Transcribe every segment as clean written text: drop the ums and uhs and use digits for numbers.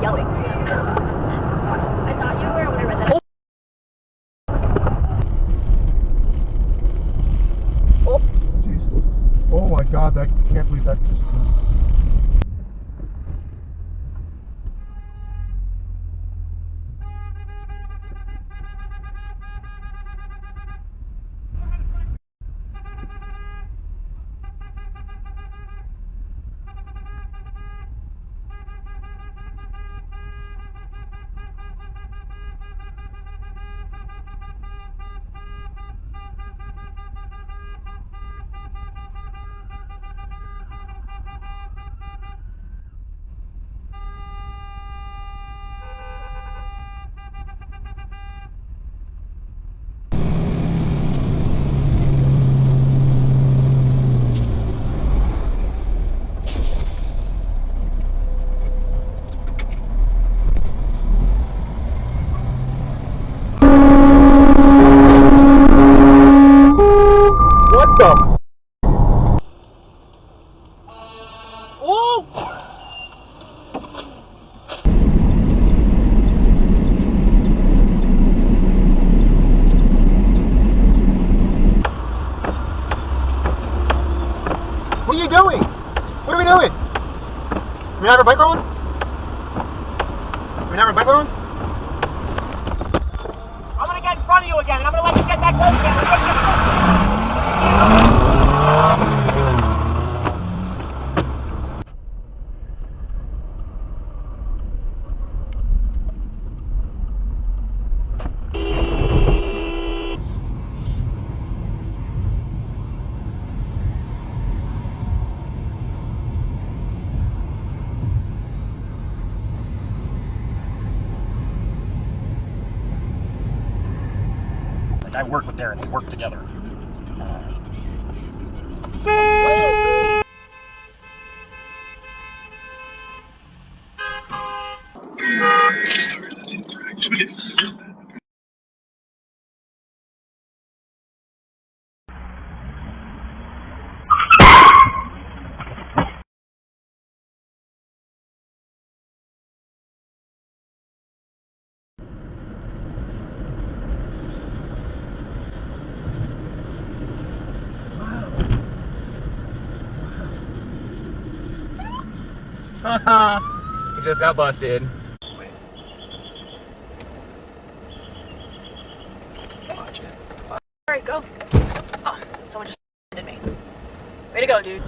yelling. I thought you were when I read that. Oh, jeez. Oh my God, I can't believe that just... What the? Oh! What are you doing? What are we doing? We have our bike on? We have our bike on? I'm gonna get in front of you again, and I'm gonna let you get that close again. I work with Darren. We work together. You just got busted. Alright, go. Oh, someone just hit me. Way to go, dude.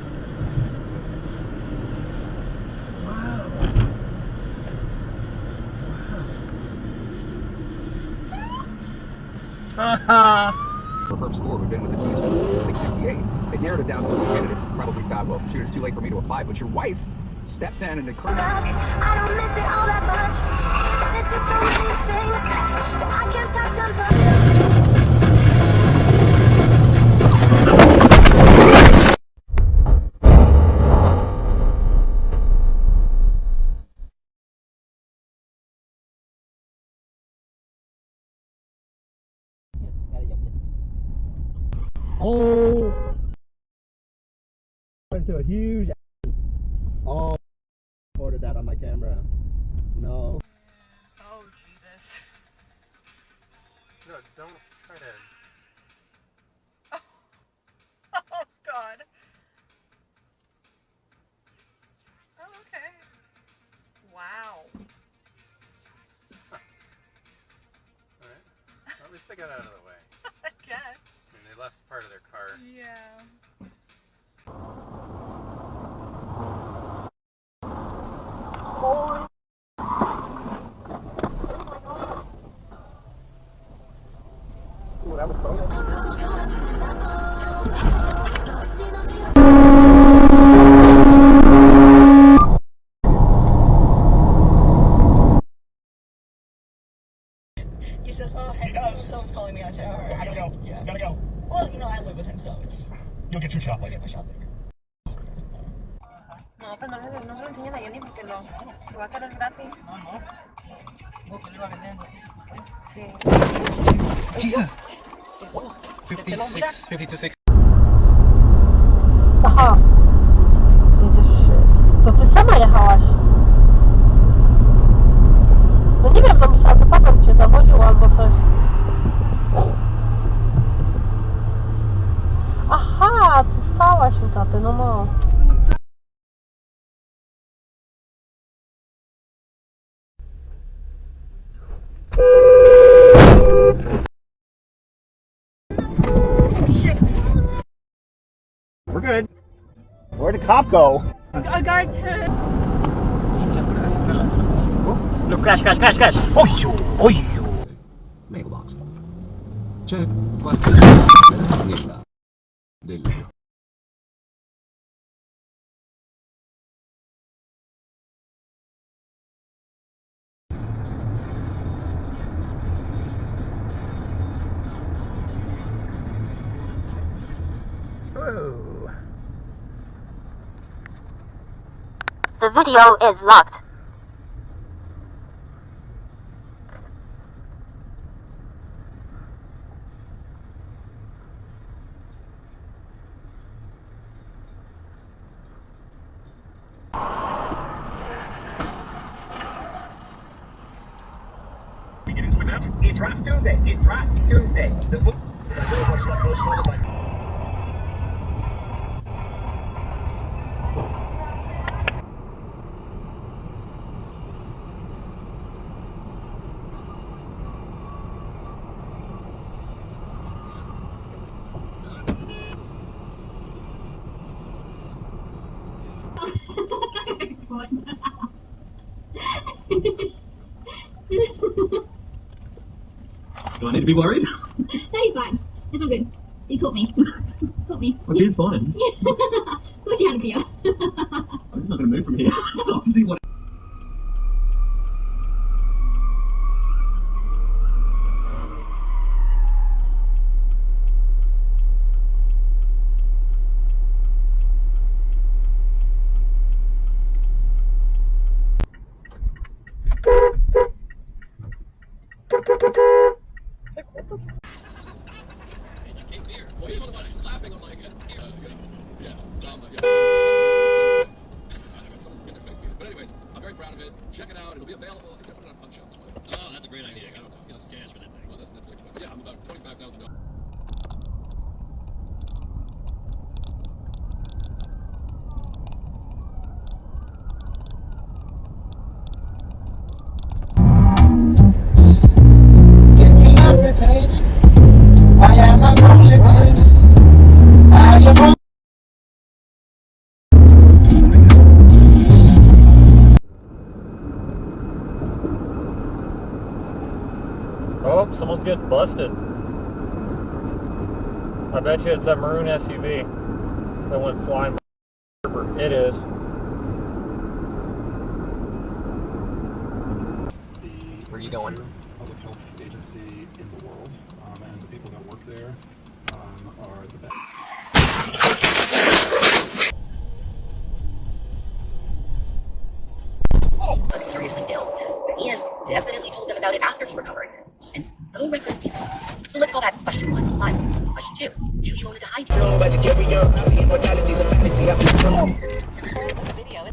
For her score, we've been with the team since like 68. They narrowed it down to the candidates, probably thought, well, shoot, it's too late for me to apply. But your wife steps in and declares. I don't miss it all that much. There's just so many things I can't touch them. Oh! Into a huge... Oh, I recorded that on my camera. No. Oh, Jesus. No, don't try to... Oh, God. Oh, okay. Wow. Alright. Well, at least they got out of the way. I guess. I mean, they left part of their car. Yeah. Holy. Ooh, that was fun. He says, oh, hey, someone's calling me. I say, all right. I gotta go. Yeah. Gotta go. Well, you know, I live with him, so it's... You'll get your shot I'll later. get my shot later. No, pero no se lo enseñan a Jenny porque lo va a querer gratis. Sí. Jesus! 56, 52, 6. Aha. To ty sama jechałaś. Where'd the cop go? A guard turned. Look, crash. Mailbox. Check. The video is locked. It drops Tuesday. The book. Do I need to be worried? No, he's fine. It's all good. He caught me. Caught me. Well, he's fine. Of course you had a beer. I'm just not going to move from here. Obviously, what? Check it out. It'll be available. I think I put it on Punch Out. Oh, that's a great idea. Get some cash for that thing. Well, that's Netflix. But yeah, I'm about $25,000. Oh, someone's getting busted. I bet you it's that maroon SUV that went flying. It is. Where are you going? Public health agency in the world, and the people that work there are the best. Look seriously ill. Ian definitely told them about it after he recovered. And no record of cancer. So let's call that question 1 live. Question 2, do you own a hydrant? No, but carry on. The immortality is a fantasy. Video.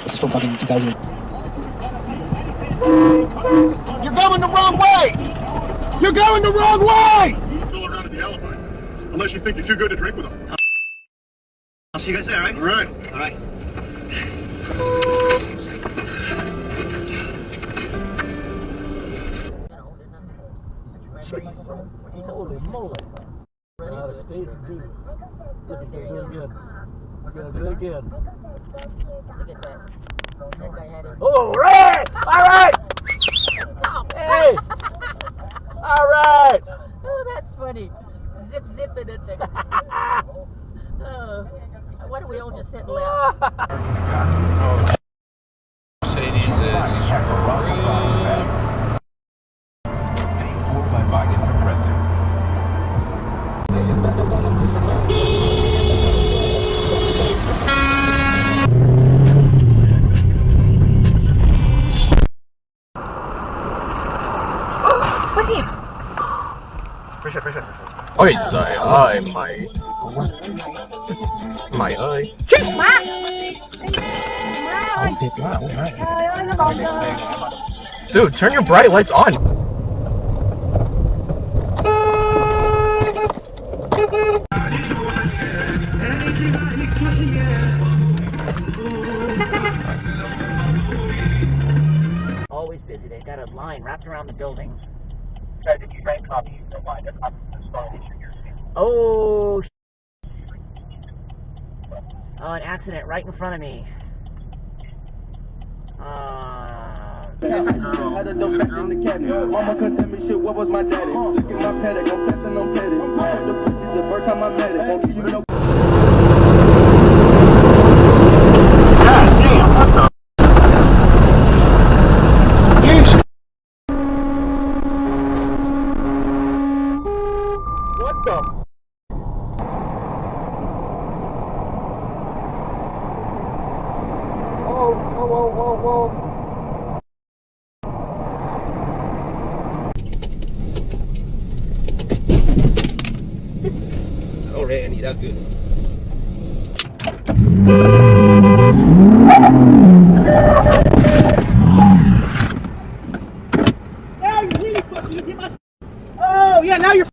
This is from fucking 2000. You're going the wrong way! You're going the wrong way! Go around at the alibi. Unless you think you're too good to drink with them. I'll see you guys there, all right? All right. All right. Holy moly. Out of state, too. He's gonna do it again. He's gonna do it again. Look at that. That guy had it. All right! All right! Hey! All right! Oh, that's funny. Zip it. Oh, why don't we all just sit and laugh? Mercedes is Paid for by Biden for president. Steve. Appreciate. Okay, so I my eye. Kiss my. Dude, turn your bright lights on. Always busy. They've got a line wrapped around the building. Did you try and copy the line? That's not the start issue here. Oh, an accident right in front of me. Had a dope back in the cabinet. Mama couldn't tell me shit, what was my daddy? Look at my paddock, I'm flexing, I'm petty. The pussy's the first time I met it. Won't give you no. God damn, what the? What the? Whoa. Oh, Randy, that's good. Oh, yeah, now you're.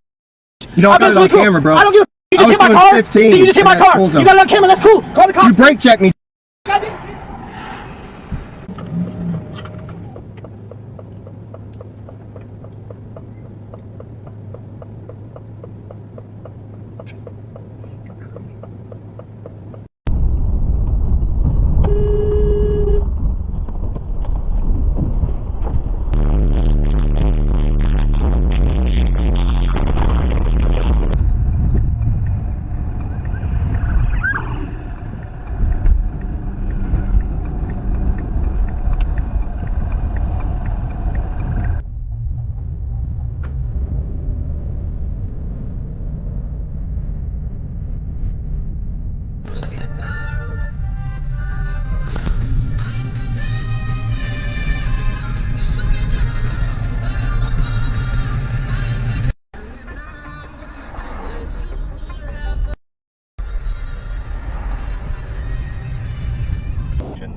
You know, I got it on camera, bro. I don't give a f. You I just was hit my doing car. 15 You just hit my in that car. school You zone. got it on camera. That's cool. Call the cops. You brake checked me.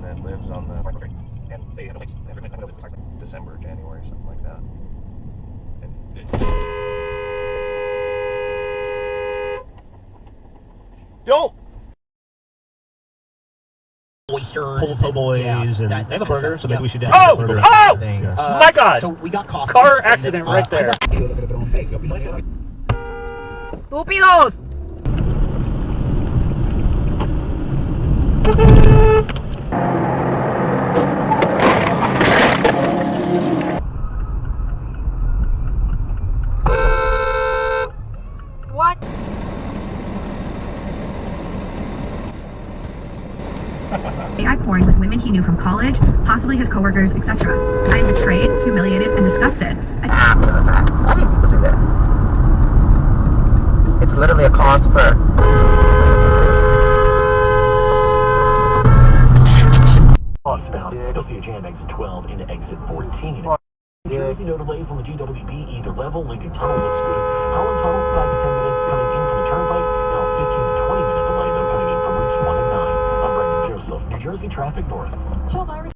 That lives on the and they had like December, January, something like that. Don't. Oysters, po' boys, and they have a burger, so maybe we should. Oh! My God! So we got coffee. Car accident right there. Estúpidos. What? AI porn with women he knew from college, possibly his coworkers, etc. I am betrayed, humiliated, and disgusted. After the fact. I mean, people do that. It's literally a cause for. Southbound, you'll see a jam exit 12 into exit 14. New Jersey, no delays on the GWB either level. Lincoln Tunnel looks good. Holland Tunnel, 5 to 10 minutes coming in from the Turnpike. Now a 15 to 20 minute delay though coming in from routes 1 and 9. I'm Brendan Joseph, New Jersey Traffic North.